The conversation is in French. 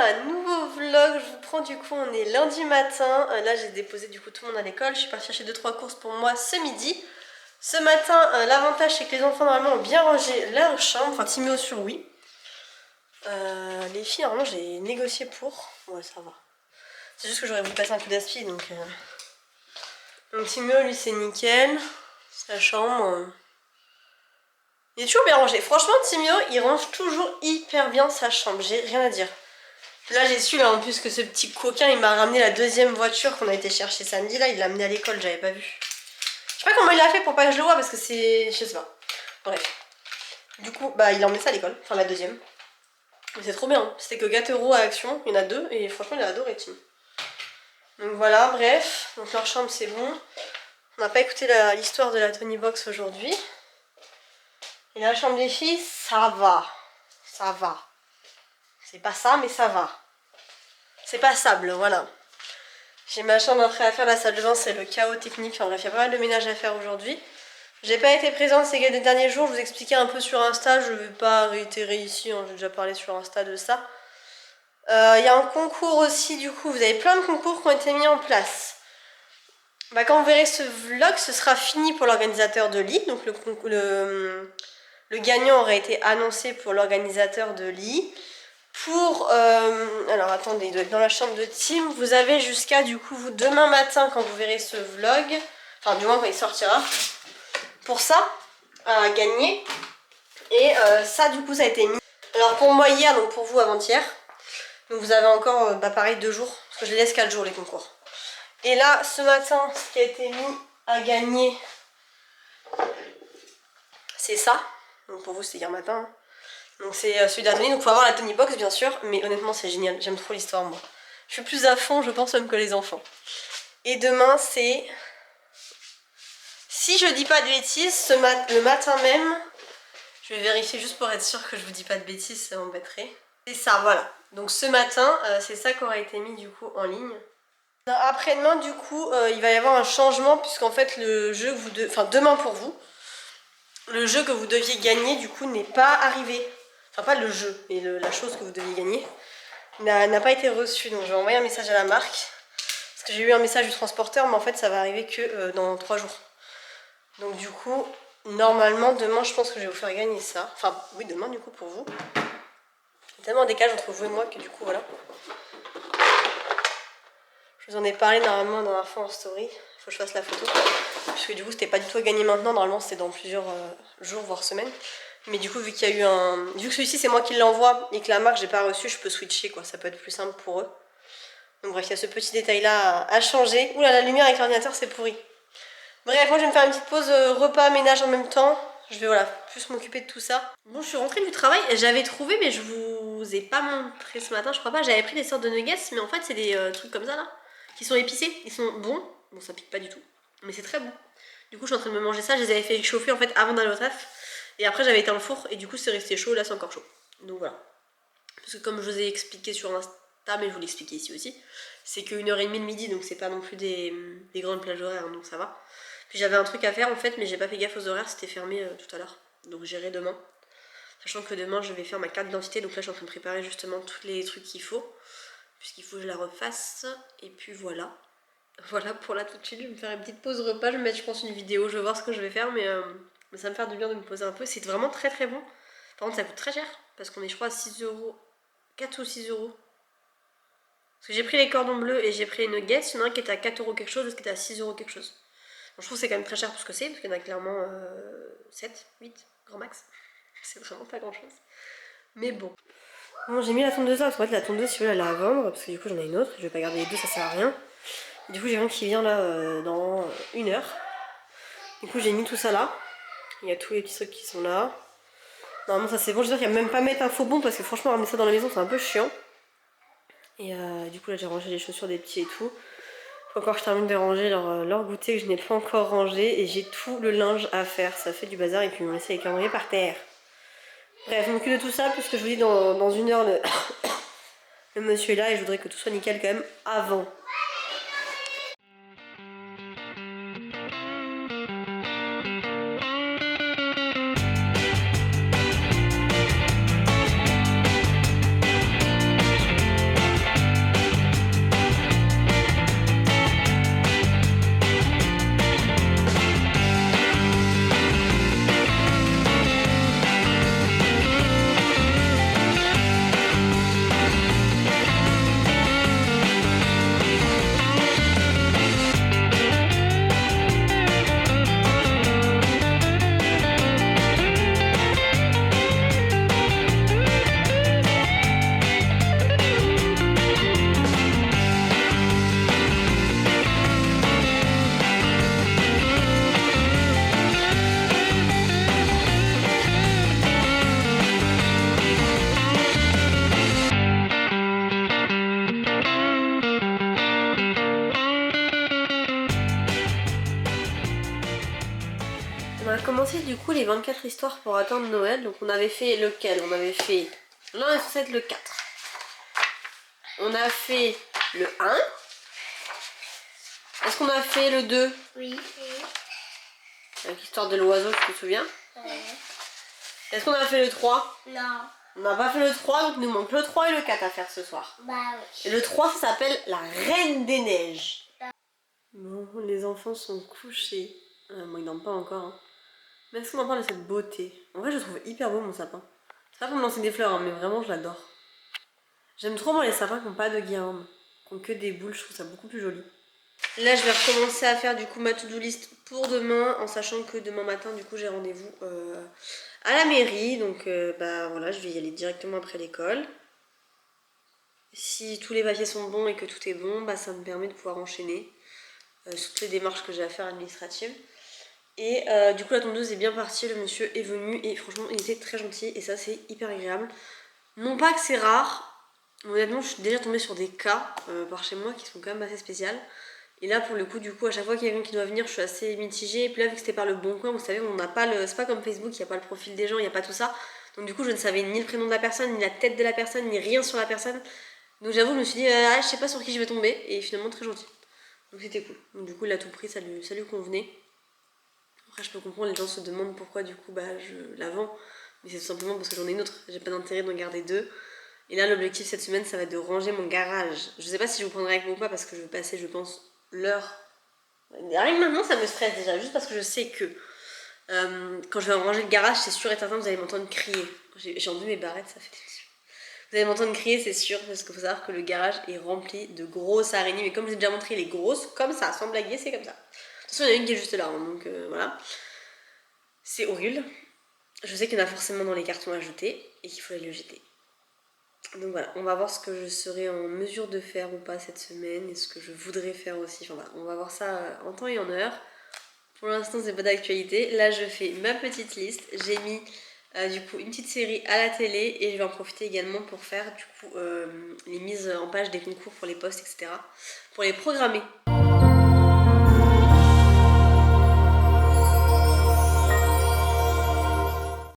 un nouveau vlog. Je vous prends du coup, on est lundi matin. Là j'ai déposé du coup tout le monde à l'école. Je suis partie chercher 2-3 courses pour moi ce midi. Ce matin, l'avantage c'est que les enfants normalement ont bien rangé leur chambre. Enfin Timéo sur oui. Les filles normalement j'ai négocié pour. Ouais ça va. C'est juste que j'aurais voulu passer un coup d'aspi donc... Donc Timéo lui c'est nickel. Sa chambre... Il est toujours bien rangé. Franchement, Timéo, il range toujours hyper bien sa chambre. J'ai rien à dire. Là, j'ai su, là, en plus, que ce petit coquin, il m'a ramené la deuxième voiture qu'on a été chercher samedi. Là, il l'a amené à l'école, j'avais pas vu. Je sais pas comment il a fait pour pas que je le vois, parce que c'est... Je sais pas. Bref. Du coup, bah, il a emmené ça à l'école. Enfin, la deuxième. Mais c'est trop bien. Hein. C'était que gâteau à Action. Il y en a 2. Et franchement, il a adoré, Tim. Donc voilà, bref. Donc leur chambre, c'est bon. On n'a pas écouté l'histoire de la Tony Box aujourd'hui. Et la chambre des filles, ça va. Ça va. C'est pas ça, mais ça va. C'est passable, voilà. J'ai ma chambre après à faire, la salle de bain, c'est le chaos technique. Enfin bref, il y a pas mal de ménage à faire aujourd'hui. J'ai pas été présente ces derniers jours, je vous expliquais un peu sur Insta. Je vais pas réitérer ici, hein, j'ai déjà parlé sur Insta de ça. Il y a un concours aussi, du coup, vous avez plein de concours qui ont été mis en place. Bah, quand vous verrez ce vlog, ce sera fini pour l'organisateur de l'I. Donc le gagnant aurait été annoncé pour l'organisateur de l'I. Pour... alors attendez, il doit être dans la chambre de Tim. Vous avez jusqu'à du coup demain matin quand vous verrez ce vlog. Enfin du moins quand il sortira. Pour ça, à gagner. Et ça du coup ça a été mis. Alors pour moi hier, donc pour vous avant-hier. Donc vous avez encore pareil 2 jours. Parce que je les laisse 4 jours les concours. Et là ce matin, ce qui a été mis à gagner, c'est ça. Donc pour vous c'est hier matin. Donc c'est celui de la Tony, donc il faut avoir la Tony Box bien sûr, mais honnêtement c'est génial, j'aime trop l'histoire moi. Je suis plus à fond je pense même que les enfants. Et demain c'est... Si je dis pas de bêtises, le matin même, je vais vérifier juste pour être sûre que je vous dis pas de bêtises, ça m'embêterait. C'est ça, voilà. Donc ce matin, c'est ça qui aura été mis du coup en ligne. Après-demain du coup, il va y avoir un changement puisqu'en fait le jeu que vous devez... Enfin demain pour vous, le jeu que vous deviez gagner du coup n'est pas arrivé. Enfin pas le jeu, mais la chose que vous deviez gagner n'a pas été reçue. Donc je vais envoyer un message à la marque. Parce que j'ai eu un message du transporteur, mais en fait ça va arriver que dans 3 jours. Donc du coup, normalement demain je pense que je vais vous faire gagner ça. Enfin oui demain du coup pour vous. Il y a tellement un décalage entre vous et moi que du coup voilà. Je vous en ai parlé normalement dans la fin en story. Il faut que je fasse la photo. Parce que du coup c'était pas du tout à gagner maintenant, normalement c'était dans plusieurs jours voire semaines. Mais du coup vu qu'il y a eu un... Vu que celui-ci c'est moi qui l'envoie et que la marque j'ai pas reçu, je peux switcher quoi, ça peut être plus simple pour eux. Donc bref, il y a ce petit détail là à changer. Oula, la lumière avec l'ordinateur c'est pourri. Bref, moi je vais me faire une petite pause repas, ménage en même temps. Je vais voilà, plus m'occuper de tout ça. Bon, je suis rentrée du travail, j'avais trouvé mais je vous ai pas montré ce matin, je crois pas. J'avais pris des sortes de nuggets, mais en fait c'est des trucs comme ça là, qui sont épicés, ils sont bons. Bon ça pique pas du tout, mais c'est très bon. Du coup je suis en train de me manger ça, je les avais fait chauffer en fait avant d'aller au taf. Et après j'avais éteint le four et du coup c'est resté chaud, là c'est encore chaud. Donc voilà. Parce que comme je vous ai expliqué sur Insta, mais je vous l'explique ici aussi, c'est que 1h30 le midi, donc c'est pas non plus des grandes plages horaires, donc ça va. Puis j'avais un truc à faire en fait, mais j'ai pas fait gaffe aux horaires, c'était fermé tout à l'heure. Donc j'irai demain. Sachant que demain je vais faire ma carte d'identité, donc là je suis en train de préparer justement tous les trucs qu'il faut. Puisqu'il faut que je la refasse. Et puis voilà. Voilà pour là tout de suite, je vais me faire une petite pause repas, je vais mettre je pense une vidéo, je vais voir ce que je vais faire, mais ça va me faire du bien de me poser un peu. C'est vraiment très très bon. Par contre ça coûte très cher, parce qu'on est je crois à 6 euros, 4 ou 6 euros. Parce que j'ai pris les cordons bleus et j'ai pris les nuggets, il y en a un qui était à 4 euros quelque chose, l'autre qui était à 6 euros quelque chose. Donc je trouve que c'est quand même très cher pour ce que c'est, parce qu'il y en a clairement 7, 8, grand max. C'est vraiment pas grand chose. Mais bon. Bon j'ai mis la tondeuse là, parce qu'en fait la tondeuse si vous voulez elle est à vendre, parce que du coup j'en ai une autre, je vais pas garder les deux, ça sert à rien. Du coup j'ai rien qui vient là dans 1 heure. Du coup j'ai mis tout ça là. Il y a tous les petits trucs qui sont là. Normalement ça c'est bon, j'espère qu'il n'y a même pas mettre un faux bon parce que franchement ramener ça dans la maison c'est un peu chiant. Et du coup là j'ai rangé les chaussures des petits et tout. Faut encore que je termine de ranger leur goûter que je n'ai pas encore rangé. Et j'ai tout le linge à faire, ça fait du bazar et puis ils m'ont laissé les calendriers par terre. Bref, je m'occupe de tout ça puisque je vous dis dans 1 heure le monsieur est là et je voudrais que tout soit nickel quand même avant. les 24 histoires pour attendre Noël. Donc on avait fait lequel? On avait fait... Là on est censé être le 4. On a fait le 1. Est-ce qu'on a fait le 2? Oui. Avec l'histoire de l'oiseau, tu te souviens? Est-ce qu'on a fait le 3? Non. On n'a pas fait le 3, donc il nous manque le 3 et le 4 à faire ce soir. Bah oui. Et le 3, ça s'appelle la Reine des Neiges. Bon, les enfants sont couchés. Moi, ils dorment pas encore. Hein. Mais est-ce qu'on en parle de cette beauté? En vrai, je trouve hyper beau mon sapin. C'est pas pour me lancer des fleurs, hein, mais vraiment, je l'adore. J'aime trop moi les sapins qui n'ont pas de guirlande, qui ont que des boules, je trouve ça beaucoup plus joli. Là, je vais recommencer à faire du coup ma to-do list pour demain, en sachant que demain matin, du coup, j'ai rendez-vous à la mairie. Donc, bah voilà, je vais y aller directement après l'école. Si tous les papiers sont bons et que tout est bon, bah ça me permet de pouvoir enchaîner sur toutes les démarches que j'ai à faire administratives. Et du coup, la tondeuse est bien partie, le monsieur est venu et franchement, il était très gentil et ça, c'est hyper agréable. Non pas que c'est rare. Honnêtement, je suis déjà tombée sur des cas par chez moi qui sont quand même assez spéciales. Et là, pour le coup, du coup, à chaque fois qu'il y a quelqu'un qui doit venir, je suis assez mitigée. Et puis là, vu que c'était par le Bon Coin, vous savez, on n'a pas le... C'est pas comme Facebook, il n'y a pas le profil des gens, il n'y a pas tout ça. Donc du coup, je ne savais ni le prénom de la personne, ni la tête de la personne, ni rien sur la personne. Donc j'avoue, je me suis dit, je sais pas sur qui je vais tomber. Et finalement, très gentil. Donc c'était cool. Donc du coup, il a tout pris, ça lui convenait. Après, je peux comprendre, les gens se demandent pourquoi, du coup, bah, je la vends. Mais c'est tout simplement parce que j'en ai une autre. J'ai pas d'intérêt d'en garder deux. Et là, l'objectif cette semaine, ça va être de ranger mon garage. Je sais pas si je vous prendrai avec moi ou pas parce que je vais passer, je pense, l'heure. Rien que maintenant, ça me stresse déjà, juste parce que je sais que quand je vais ranger le garage, c'est sûr et certain, vous allez m'entendre crier. J'ai enlevé mes barrettes, ça fait des petits. Vous allez m'entendre crier, c'est sûr, parce qu'il faut savoir que le garage est rempli de grosses araignées. Mais comme je vous ai déjà montré les grosses, comme ça, sans blaguer, c'est comme ça. De toute façon, il y en a une qui est juste là, hein, donc voilà. C'est horrible. Je sais qu'il y en a forcément dans les cartons à jeter et qu'il faut aller le jeter. Donc voilà, on va voir ce que je serai en mesure de faire ou pas cette semaine et ce que je voudrais faire aussi. Enfin voilà, on va voir ça en temps et en heure. Pour l'instant, c'est pas d'actualité. Là, je fais ma petite liste. J'ai mis du coup une petite série à la télé et je vais en profiter également pour faire du coup les mises en page des concours pour les postes, etc. Pour les programmer.